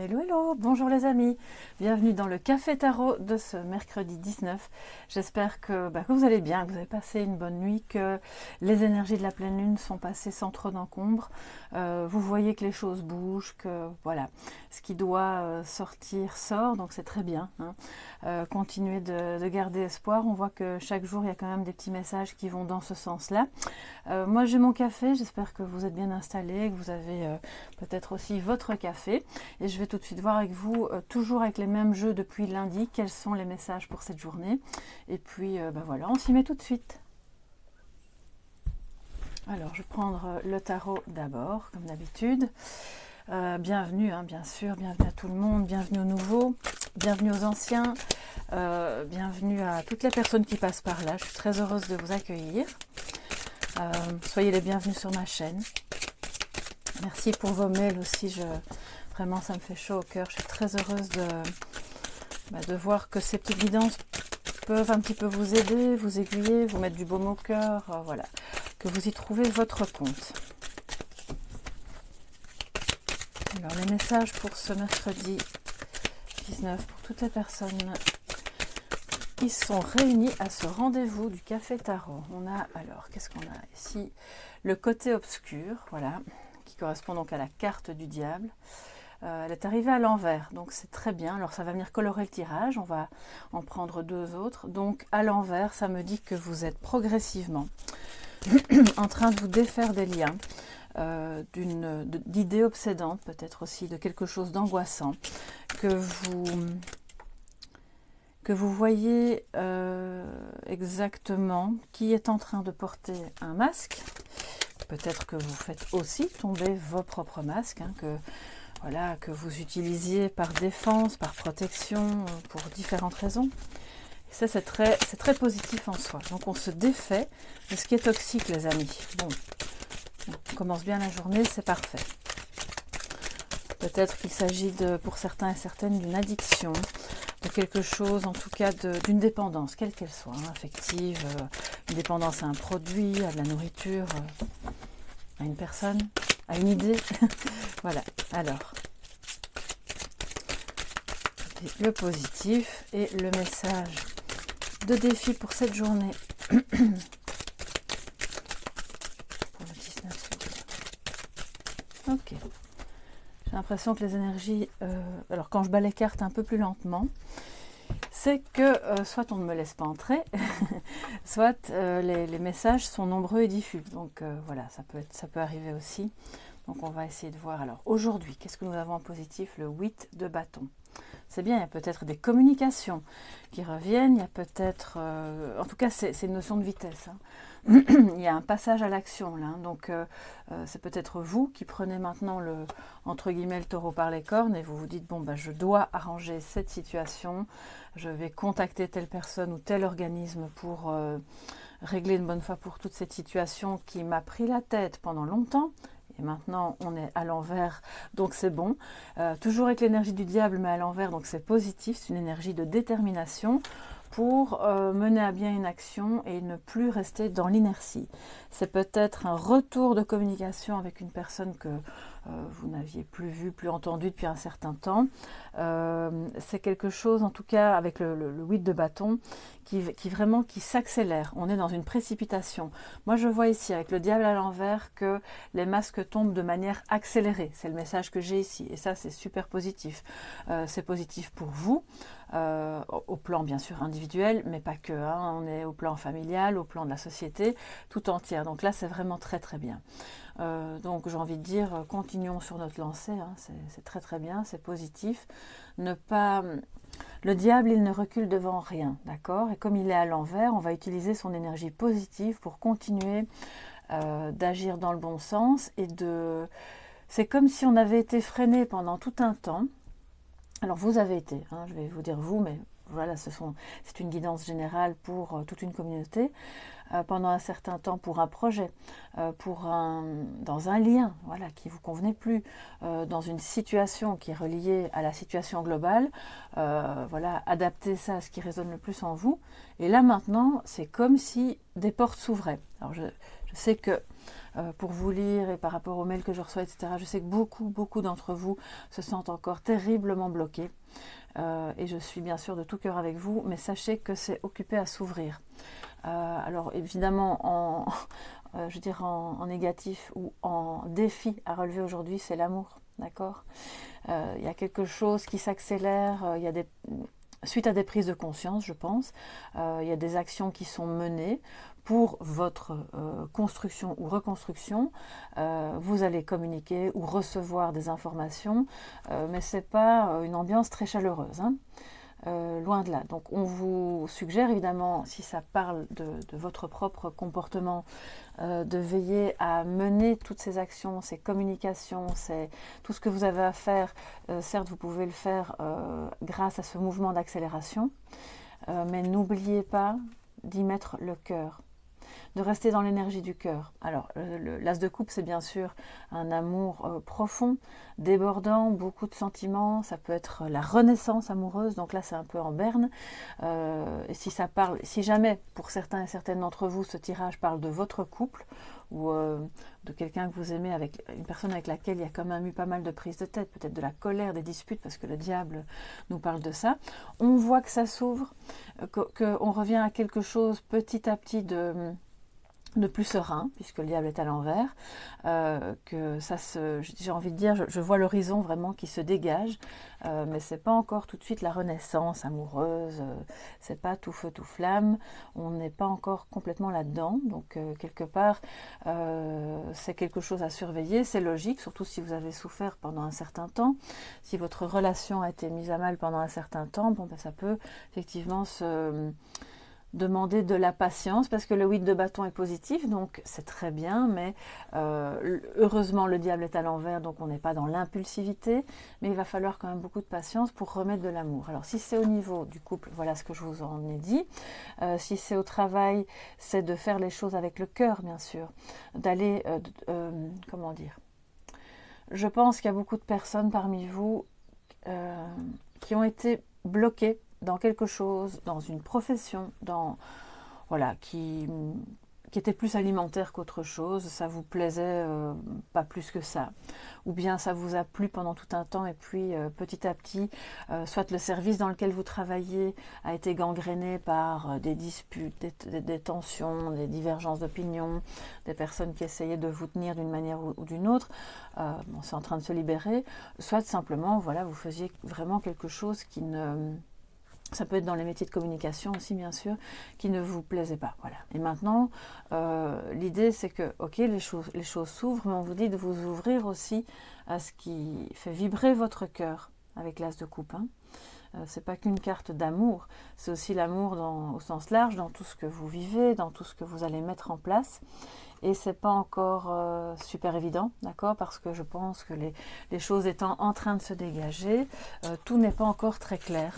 Hello, hello, bonjour les amis, bienvenue dans le Café Tarot de ce mercredi 19. J'espère que vous allez bien, que vous avez passé une bonne nuit, que les énergies de la pleine lune sont passées sans trop d'encombre. Vous voyez que les choses bougent, que voilà, ce qui doit sortir sort, donc c'est très bien. Continuez de garder espoir, on voit que chaque jour il y a quand même des petits messages qui vont dans ce sens-là. Moi j'ai mon café, j'espère que vous êtes bien installés, que vous avez peut-être aussi votre café. Et je vais tout de suite voir avec vous, toujours avec les mêmes jeux depuis lundi, quels sont les messages pour cette journée. Et puis voilà, on s'y met tout de suite. Alors je vais prendre le tarot d'abord, comme d'habitude. Bienvenue, bien sûr, bienvenue à tout le monde, bienvenue aux nouveaux, bienvenue aux anciens, bienvenue à toutes les personnes qui passent par là. Je suis très heureuse de vous accueillir. Soyez les bienvenus sur ma chaîne. Merci pour vos mails aussi, vraiment ça me fait chaud au cœur. Je suis très heureuse de voir que ces petites guidances peuvent un petit peu vous aider, vous aiguiller, vous mettre du baume au cœur, voilà, que vous y trouvez votre compte. Alors les messages pour ce mercredi 19, pour toutes les personnes qui sont réunies à ce rendez-vous du Café Tarot. On a, alors, qu'est-ce qu'on a ici? Le côté obscur, voilà, qui correspond donc à la carte du diable. Elle est arrivée à l'envers, donc c'est très bien. Alors ça va venir colorer le tirage, on va en prendre deux autres. Donc à l'envers, ça me dit que vous êtes progressivement en train de vous défaire des liens, d'idées obsédantes, peut-être aussi de quelque chose d'angoissant, que vous voyez exactement qui est en train de porter un masque. Peut-être que vous faites aussi tomber vos propres masques, que vous utilisiez par défense, par protection, pour différentes raisons. Et ça, c'est très positif en soi. Donc, on se défait de ce qui est toxique, les amis. Bon, on commence bien la journée, c'est parfait. Peut-être qu'il s'agit, pour certains et certaines, d'une addiction, de quelque chose, en tout cas d'une dépendance, quelle qu'elle soit, affective, une dépendance à un produit, à de la nourriture, à une personne, à une idée. Voilà, alors, le positif et le message de défi pour cette journée. Pour le 19. Ok. J'ai l'impression que les énergies, alors quand je bats les cartes un peu plus lentement, c'est que soit on ne me laisse pas entrer, soit les messages sont nombreux et diffus. Donc voilà, ça peut arriver aussi. Donc on va essayer de voir. Alors aujourd'hui, qu'est-ce que nous avons en positif? Le 8 de bâton. C'est bien, il y a peut-être des communications qui reviennent, il y a peut-être... en tout cas, c'est une notion de vitesse. Il y a un passage à l'action là, donc c'est peut-être vous qui prenez maintenant entre guillemets le taureau par les cornes et vous vous dites bon je dois arranger cette situation, je vais contacter telle personne ou tel organisme pour régler une bonne fois pour toute cette situation qui m'a pris la tête pendant longtemps. Et maintenant, on est à l'envers, donc c'est bon. Toujours avec l'énergie du diable, mais à l'envers, donc c'est positif. C'est une énergie de détermination pour mener à bien une action et ne plus rester dans l'inertie. C'est peut-être un retour de communication avec une personne que vous n'aviez plus vue, plus entendue depuis un certain temps. C'est quelque chose, en tout cas, avec le 8 de bâton, qui s'accélère. On est dans une précipitation. Moi, je vois ici, avec le diable à l'envers, que les masques tombent de manière accélérée. C'est le message que j'ai ici. Et ça, c'est super positif. C'est positif pour vous, au plan, bien sûr, individuel, mais pas que. On est au plan familial, au plan de la société, tout entière. Donc là, c'est vraiment très, très bien. Donc, j'ai envie de dire, continuons sur notre lancée. C'est très, très bien. C'est positif. Le diable, il ne recule devant rien, d'accord? Et comme il est à l'envers, on va utiliser son énergie positive pour continuer d'agir dans le bon sens. C'est comme si on avait été freiné pendant tout un temps. Alors, vous avez été, je vais vous dire vous, mais voilà, c'est une guidance générale pour toute une communauté. Pendant un certain temps pour un projet, dans un lien qui ne vous convenait plus, dans une situation qui est reliée à la situation globale, adapter ça à ce qui résonne le plus en vous. Et là maintenant, c'est comme si des portes s'ouvraient. Alors je sais que pour vous lire et par rapport aux mails que je reçois, etc. Je sais que beaucoup d'entre vous se sentent encore terriblement bloqués. Et je suis bien sûr de tout cœur avec vous, mais sachez que c'est occupé à s'ouvrir. Alors évidemment, je veux dire en négatif ou en défi à relever aujourd'hui, c'est l'amour, d'accord? Il y a quelque chose qui s'accélère, il y a suite à des prises de conscience, je pense, il y a des actions qui sont menées pour votre construction ou reconstruction. Vous allez communiquer ou recevoir des informations, mais ce n'est pas une ambiance très chaleureuse, hein. Loin de là. Donc on vous suggère évidemment, si ça parle de votre propre comportement, de veiller à mener toutes ces actions, ces communications, tout ce que vous avez à faire. Certes, vous pouvez le faire grâce à ce mouvement d'accélération, mais n'oubliez pas d'y mettre le cœur, de rester dans l'énergie du cœur. Alors, l'as de coupe, c'est bien sûr un amour profond, débordant, beaucoup de sentiments. Ça peut être la renaissance amoureuse, donc là, c'est un peu en berne. Et si jamais, pour certains et certaines d'entre vous, ce tirage parle de votre couple, ou de quelqu'un que vous aimez, avec une personne avec laquelle il y a quand même eu pas mal de prises de tête, peut-être de la colère, des disputes, parce que le diable nous parle de ça, on voit que ça s'ouvre, qu'on revient à quelque chose petit à petit de plus serein, puisque le diable est à l'envers, que ça j'ai envie de dire, je vois l'horizon vraiment qui se dégage, mais c'est pas encore tout de suite la renaissance amoureuse, c'est pas tout feu tout flamme, on n'est pas encore complètement là-dedans, donc quelque part c'est quelque chose à surveiller, c'est logique, surtout si vous avez souffert pendant un certain temps, si votre relation a été mise à mal pendant un certain temps, bon ben ça peut effectivement demander de la patience, parce que le 8 de bâton est positif, donc c'est très bien, mais heureusement le diable est à l'envers, donc on n'est pas dans l'impulsivité, mais il va falloir quand même beaucoup de patience pour remettre de l'amour. Alors si c'est au niveau du couple, voilà ce que je vous en ai dit. Si c'est au travail, c'est de faire les choses avec le cœur, bien sûr, d'aller, comment dire, je pense qu'il y a beaucoup de personnes parmi vous qui ont été bloquées dans quelque chose, dans une profession, voilà, qui était plus alimentaire qu'autre chose, ça vous plaisait pas plus que ça, ou bien ça vous a plu pendant tout un temps et puis petit à petit, soit le service dans lequel vous travaillez a été gangréné par des disputes, des tensions, des divergences d'opinion, des personnes qui essayaient de vous tenir d'une manière ou d'une autre, bon, c'est en train de se libérer, soit simplement, voilà, vous faisiez vraiment quelque chose qui ne... Ça peut être dans les métiers de communication aussi, bien sûr, qui ne vous plaisaient pas. Voilà. Et maintenant, l'idée, c'est que, ok, les choses s'ouvrent, mais on vous dit de vous ouvrir aussi à ce qui fait vibrer votre cœur avec l'as de coupe. Hein. C'est pas qu'une carte d'amour, c'est aussi l'amour au sens large, dans tout ce que vous vivez, dans tout ce que vous allez mettre en place. Et c'est pas encore super évident, d'accord, parce que je pense que les choses étant en train de se dégager, tout n'est pas encore très clair.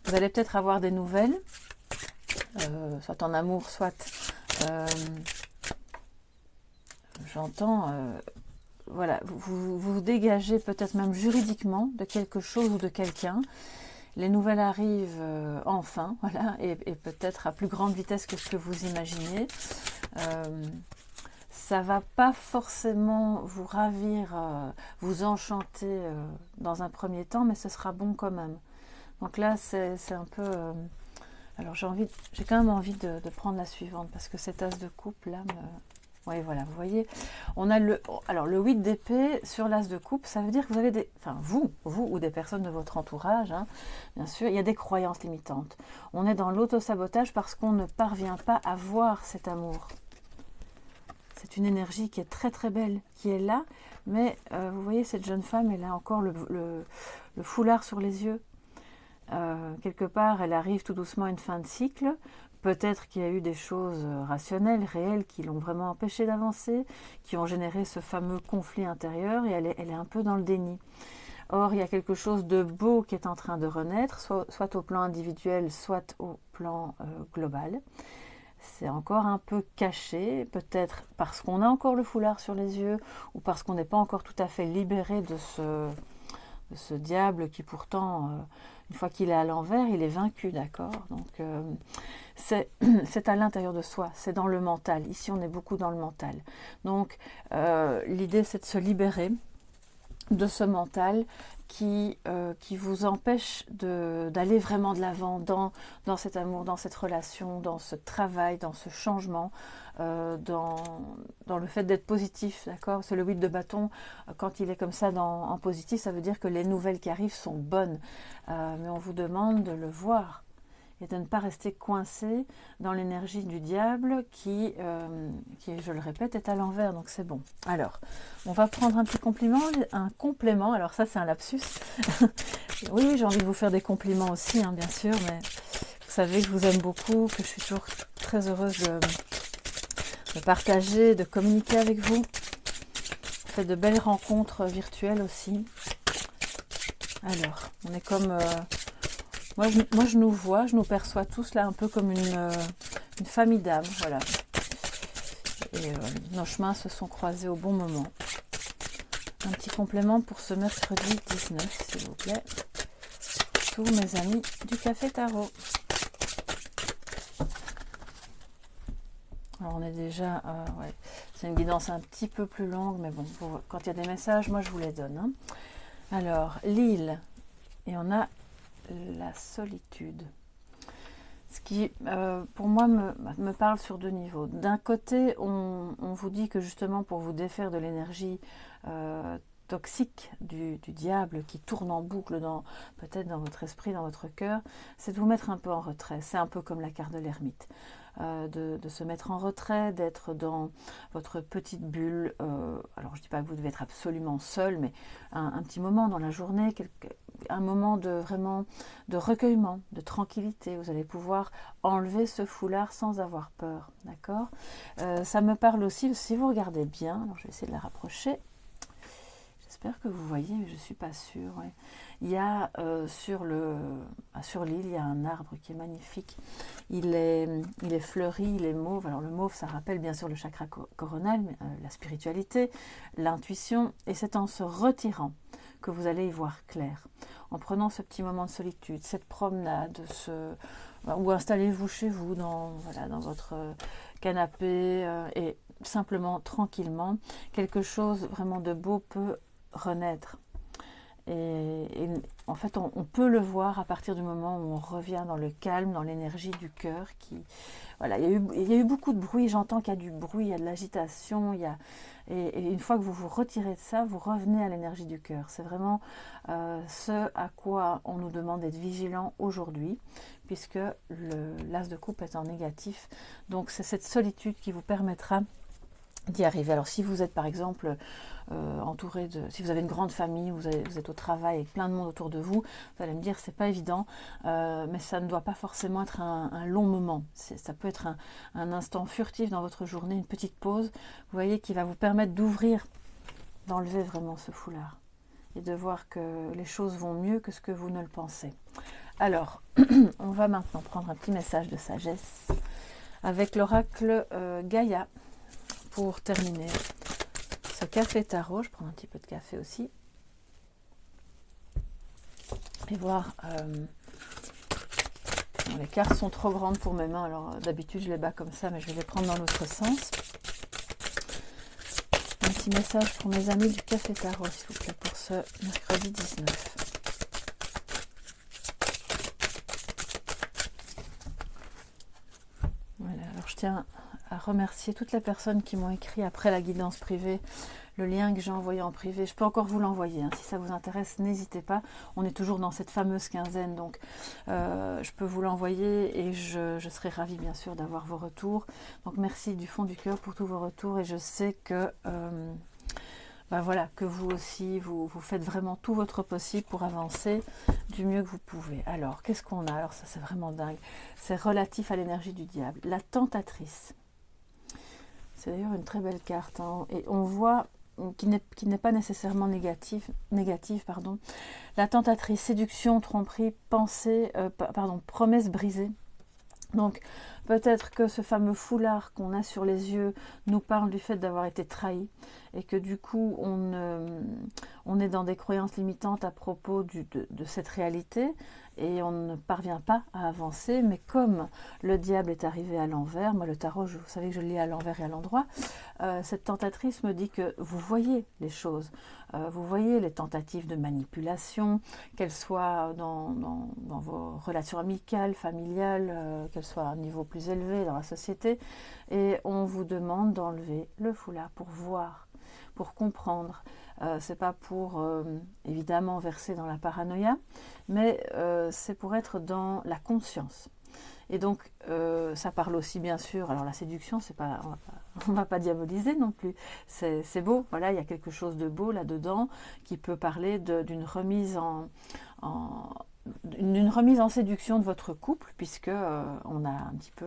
Vous allez peut-être avoir des nouvelles, soit en amour, soit j'entends, voilà, vous dégagez peut-être même juridiquement de quelque chose ou de quelqu'un. Les nouvelles arrivent enfin, voilà, et peut-être à plus grande vitesse que ce que vous imaginez. Ça va pas forcément vous ravir, vous enchanter dans un premier temps, mais ce sera bon quand même. Donc là, c'est un peu... alors j'ai quand même envie de prendre la suivante, parce que cet as de coupe là oui, voilà, vous voyez, on a le 8 d'épée sur l'as de coupe, ça veut dire que vous avez des... Enfin, vous ou des personnes de votre entourage, hein, bien sûr, il y a des croyances limitantes. On est dans l'auto-sabotage parce qu'on ne parvient pas à voir cet amour. C'est une énergie qui est très très belle, qui est là, mais vous voyez, cette jeune femme, elle a encore le foulard sur les yeux. Quelque part, elle arrive tout doucement à une fin de cycle. Peut-être qu'il y a eu des choses rationnelles, réelles, qui l'ont vraiment empêché d'avancer, qui ont généré ce fameux conflit intérieur, et elle est un peu dans le déni. Or, il y a quelque chose de beau qui est en train de renaître, soit au plan individuel, soit au plan global. C'est encore un peu caché, peut-être parce qu'on a encore le foulard sur les yeux, ou parce qu'on n'est pas encore tout à fait libéré de ce diable qui pourtant Une fois qu'il est à l'envers, il est vaincu, d'accord? Donc, c'est à l'intérieur de soi, c'est dans le mental. Ici, on est beaucoup dans le mental. Donc, l'idée, c'est de se libérer de ce mental qui vous empêche d'aller vraiment de l'avant dans cet amour, dans cette relation, dans ce travail, dans ce changement, dans le fait d'être positif, d'accord? C'est le 8 de bâton, quand il est comme ça en positif, ça veut dire que les nouvelles qui arrivent sont bonnes, mais on vous demande de le voir et de ne pas rester coincé dans l'énergie du diable qui, je le répète, est à l'envers, donc c'est bon. Alors, on va prendre un petit complément, alors ça c'est un lapsus. Oui, j'ai envie de vous faire des compliments aussi, hein, bien sûr, mais vous savez que je vous aime beaucoup, que je suis toujours très heureuse de partager, de communiquer avec vous. On fait de belles rencontres virtuelles aussi. Alors, on est comme... Moi, je nous vois, je nous perçois tous là un peu comme une famille d'âmes, voilà. Et nos chemins se sont croisés au bon moment. Un petit complément pour ce mercredi 19, s'il vous plaît. Tous mes amis du Café Tarot. Alors on est déjà... ouais, c'est une guidance un petit peu plus longue, mais bon, quand il y a des messages, moi je vous les donne. Hein. Alors, l'île, et on a la solitude. Ce qui, pour moi, me parle sur deux niveaux. D'un côté, on vous dit que justement, pour vous défaire de l'énergie toxique du diable qui tourne en boucle peut-être dans votre esprit, dans votre cœur, c'est de vous mettre un peu en retrait. C'est un peu comme la carte de l'ermite. De se mettre en retrait, d'être dans votre petite bulle. Alors, je ne dis pas que vous devez être absolument seul, mais un petit moment dans la journée, un moment vraiment de recueillement, de tranquillité. Vous allez pouvoir enlever ce foulard sans avoir peur, d'accord? Ça me parle aussi, si vous regardez bien, alors je vais essayer de la rapprocher. J'espère que vous voyez, mais je ne suis pas sûre. Ouais. Il y a sur l'île, il y a un arbre qui est magnifique. Il est fleuri, il est mauve. Alors le mauve, ça rappelle bien sûr le chakra coronal, la spiritualité, l'intuition. Et c'est en se retirant que vous allez y voir clair. En prenant ce petit moment de solitude, cette promenade, ou installez-vous chez vous dans votre canapé et simplement, tranquillement, quelque chose vraiment de beau peut renaître. Et en fait, on peut le voir à partir du moment où on revient dans le calme, dans l'énergie du cœur. Voilà, il y a eu beaucoup de bruit, j'entends qu'il y a du bruit, il y a de l'agitation, et une fois que vous vous retirez de ça, vous revenez à l'énergie du cœur. C'est vraiment ce à quoi on nous demande d'être vigilant aujourd'hui, puisque l'as de coupe est en négatif. Donc c'est cette solitude qui vous permettra d'y arriver. Alors si vous êtes par exemple entouré si vous avez une grande famille, vous êtes au travail avec plein de monde autour de vous, vous allez me dire c'est pas évident, mais ça ne doit pas forcément être un long moment. Ça peut être un instant furtif dans votre journée, une petite pause, vous voyez, qui va vous permettre d'enlever vraiment ce foulard et de voir que les choses vont mieux que ce que vous ne le pensez. Alors, on va maintenant prendre un petit message de sagesse avec l'oracle Gaïa. Pour terminer ce café tarot, je prends un petit peu de café aussi et voir. Les cartes sont trop grandes pour mes mains, alors d'habitude je les bats comme ça, mais je vais les prendre dans l'autre sens. Un petit message pour mes amis du café tarot, s'il vous plaît, pour ce mercredi 19. Voilà, alors je tiens à remercier toutes les personnes qui m'ont écrit après la guidance privée, le lien que j'ai envoyé en privé. Je peux encore vous l'envoyer, hein. Si ça vous intéresse, n'hésitez pas. On est toujours dans cette fameuse quinzaine, donc je peux vous l'envoyer et je serai ravie bien sûr d'avoir vos retours. Donc merci du fond du cœur pour tous vos retours et je sais que voilà, que vous aussi, vous faites vraiment tout votre possible pour avancer du mieux que vous pouvez. Alors, qu'est-ce qu'on a? Alors ça, c'est vraiment dingue. C'est relatif à l'énergie du diable. La tentatrice. C'est d'ailleurs une très belle carte. Hein, et on voit qui n'est pas nécessairement négative. La tentatrice, séduction, tromperie, pensée, promesse brisée. Donc, Peut-être que ce fameux foulard qu'on a sur les yeux nous parle du fait d'avoir été trahi et que du coup on est dans des croyances limitantes à propos de cette réalité et on ne parvient pas à avancer. Mais comme le diable est arrivé à l'envers, moi le tarot, vous savez que je le lis à l'envers et à l'endroit, cette tentatrice me dit que vous voyez les choses, vous voyez les tentatives de manipulation, qu'elles soient dans vos relations amicales, familiales, qu'elles soient à un niveau plus élevé dans la société, et on vous demande d'enlever le foulard pour voir, pour comprendre. C'est pas pour évidemment verser dans la paranoïa, mais c'est pour être dans la conscience. Et donc ça parle aussi bien sûr, alors la séduction, c'est pas, on va pas diaboliser non plus, c'est beau, voilà, il y a quelque chose de beau là-dedans qui peut parler d'une remise d'une remise en séduction de votre couple, puisque on a un petit peu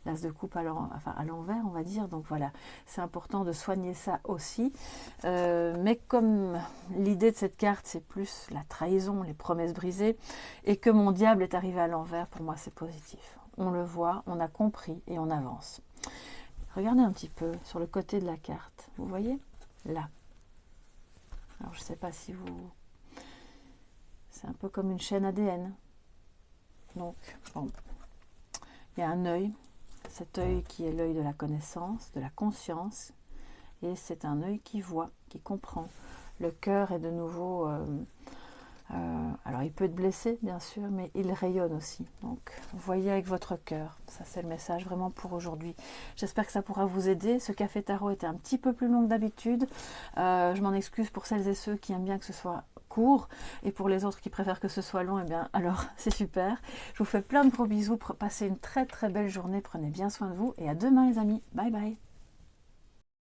l'as de coupe à l'envers, on va dire. Donc voilà, c'est important de soigner ça aussi. Mais comme l'idée de cette carte, c'est plus la trahison, les promesses brisées, et que mon diable est arrivé à l'envers, pour moi c'est positif. On le voit, on a compris et on avance. Regardez un petit peu sur le côté de la carte, vous voyez là. Alors je ne sais pas si vous... C'est un peu comme une chaîne ADN. Donc, bon, il y a un œil, cet œil qui est l'œil de la connaissance, de la conscience, et c'est un œil qui voit, qui comprend. Le cœur est de nouveau... alors, il peut être blessé, bien sûr, mais il rayonne aussi. Donc, voyez avec votre cœur. Ça, c'est le message vraiment pour aujourd'hui. J'espère que ça pourra vous aider. Ce café tarot était un petit peu plus long que d'habitude. Je m'en excuse pour celles et ceux qui aiment bien que ce soit court, et pour les autres qui préfèrent que ce soit long, eh bien alors c'est super. Je vous fais plein de gros bisous, passez une très très belle journée, prenez bien soin de vous et à demain les amis, bye bye.